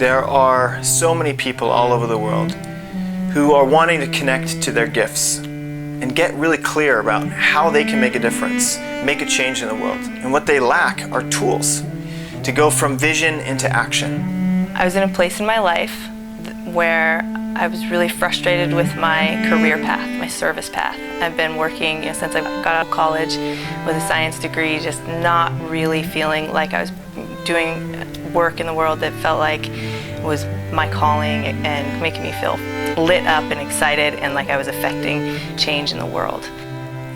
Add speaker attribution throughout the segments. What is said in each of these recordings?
Speaker 1: There are so many people all over the world who are wanting to connect to their gifts and get really clear about how they can make a difference, make a change in the world. And what they lack are tools to go from vision into action.
Speaker 2: I was in a place in my life where I was really frustrated with my career path, my service path. I've been working since I got out of college with a science degree, just not really feeling like I was doing work in the world that felt like was my calling and making me feel lit up and excited and like I was affecting change in the world.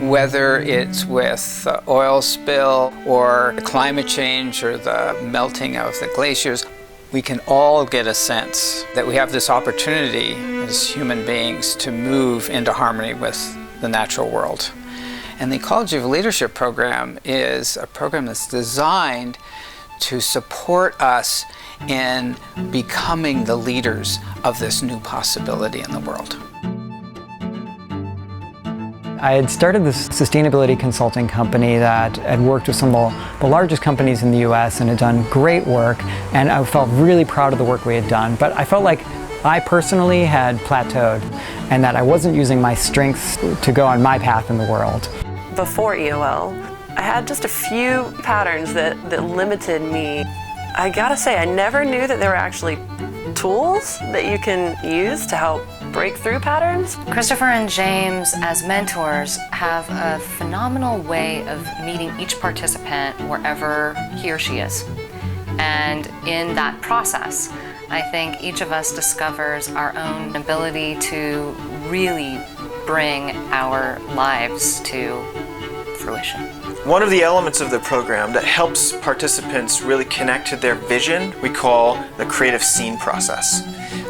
Speaker 3: Whether it's with the oil spill or climate change or the melting of the glaciers, we can all get a sense that we have this opportunity as human beings to move into harmony with the natural world. And the Ecology of Leadership program is a program that's designed to support us in becoming the leaders of this new possibility in the world.
Speaker 4: I had started this sustainability consulting company that had worked with some of the largest companies in the US and had done great work, and I felt really proud of the work we had done. But I felt like I personally had plateaued and that I wasn't using my strengths to go on my path in the world.
Speaker 5: Before EOL, I had just a few patterns that limited me. I gotta say, I never knew that there were actually tools that you can use to help break through patterns.
Speaker 6: Christopher and James, as mentors, have a phenomenal way of meeting each participant wherever he or she is. And in that process, I think each of us discovers our own ability to really bring our lives to fruition.
Speaker 1: One of the elements of the program that helps participants really connect to their vision, we call the creative scene process.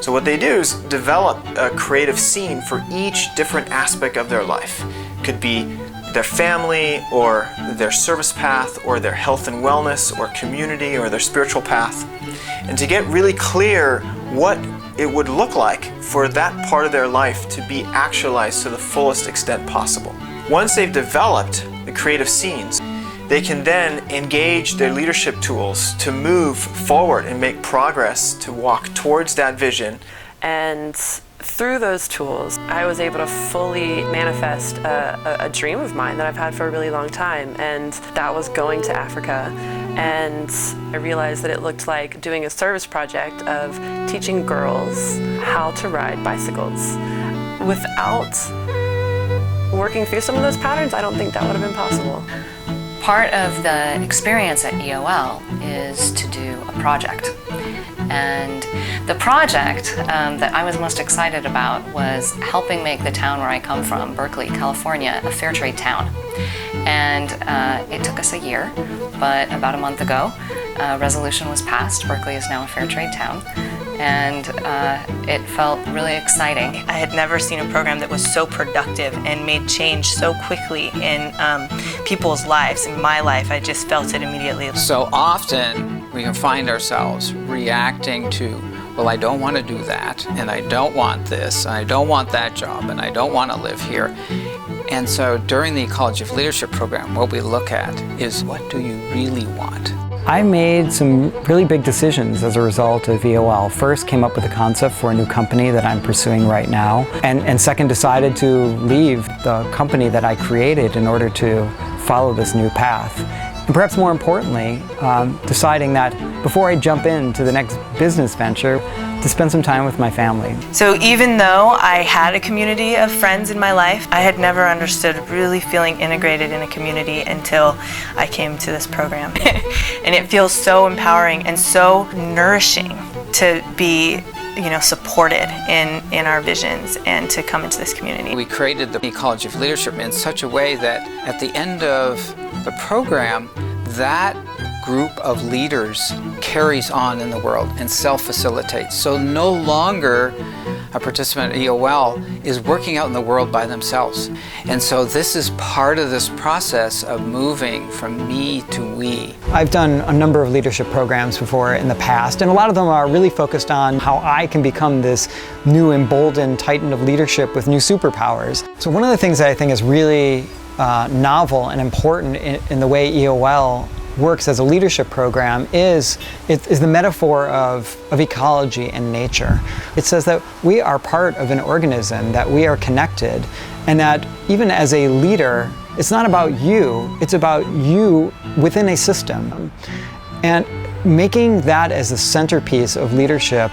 Speaker 1: So what they do is develop a creative scene for each different aspect of their life. It could be their family, or their service path, or their health and wellness, or community, or their spiritual path. And to get really clear what it would look like for that part of their life to be actualized to the fullest extent possible. Once they've developed the creative scenes, they can then engage their leadership tools to move forward and make progress to walk towards that vision.
Speaker 5: And through those tools, I was able to fully manifest a dream of mine that I've had for a really long time, and that was going to Africa. And I realized that it looked like doing a service project of teaching girls how to ride bicycles. Without working through some of those patterns, I don't think that would have been possible.
Speaker 6: Part of the experience at EOL is to do a project. And the project that I was most excited about was helping make the town where I come from, Berkeley, California, a fair trade town. And it took us a year, but about a month ago, a resolution was passed. Berkeley is now a fair trade town. And it felt really exciting.
Speaker 2: I had never seen a program that was so productive and made change so quickly in people's lives. In my life, I just felt it immediately.
Speaker 3: So often we can find ourselves reacting to, well, I don't want to do that, and I don't want this, and I don't want that job, and I don't want to live here. And so during the Ecology of Leadership program, what we look at is, what do you really want?
Speaker 4: I made some really big decisions as a result of EOL. First, came up with a concept for a new company that I'm pursuing right now. And second, decided to leave the company that I created in order to follow this new path. And perhaps more importantly, deciding that before I jump into the next business venture, to spend some time with my family.
Speaker 2: So even though I had a community of friends in my life, I had never understood really feeling integrated in a community until I came to this program. And it feels so empowering and so nourishing to be supported in our visions and to come into this community.
Speaker 3: We created the Ecology of Leadership in such a way that at the end of the program, that group of leaders carries on in the world and self-facilitates. So no longer a participant at EOL is working out in the world by themselves. And so this is part of this process of moving from me to we.
Speaker 4: I've done a number of leadership programs before in the past, and a lot of them are really focused on how I can become this new emboldened titan of leadership with new superpowers. So one of the things that I think is really novel and important in the way EOL works as a leadership program is the metaphor of ecology and nature. It says that we are part of an organism, that we are connected, and that even as a leader, it's not about you, it's about you within a system. And making that as the centerpiece of leadership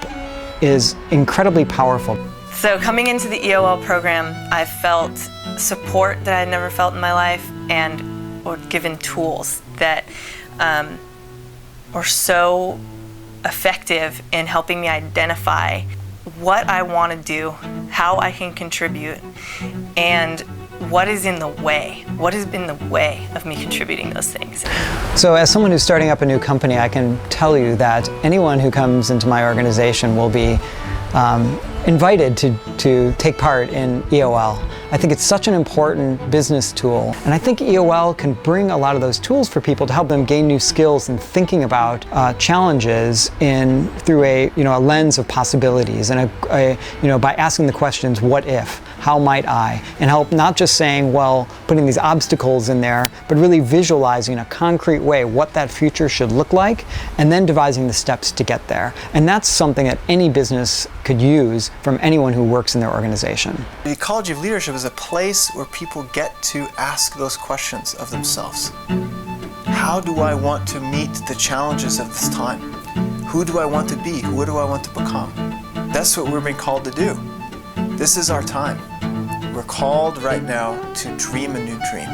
Speaker 4: is incredibly powerful.
Speaker 2: So coming into the EOL program, I felt support that I had never felt in my life, and or given tools that are so effective in helping me identify what I want to do, how I can contribute, and what is in the way? What has been the way of me contributing those things?
Speaker 4: So as someone who's starting up a new company, I can tell you that anyone who comes into my organization will be invited to take part in EOL. I think it's such an important business tool, and I think EOL can bring a lot of those tools for people to help them gain new skills in thinking about challenges through a lens of possibilities, and by asking the questions, what if, how might I, and help not just saying, well, putting these obstacles in there, but really visualizing in a concrete way what that future should look like, and then devising the steps to get there. And that's something that any business could use from anyone who works in their organization.
Speaker 1: The Ecology of Leadership is a place where people get to ask those questions of themselves. How do I want to meet the challenges of this time? Who do I want to be? Who do I want to become? That's what we're being called to do. This is our time. We're called right now to dream a new dream.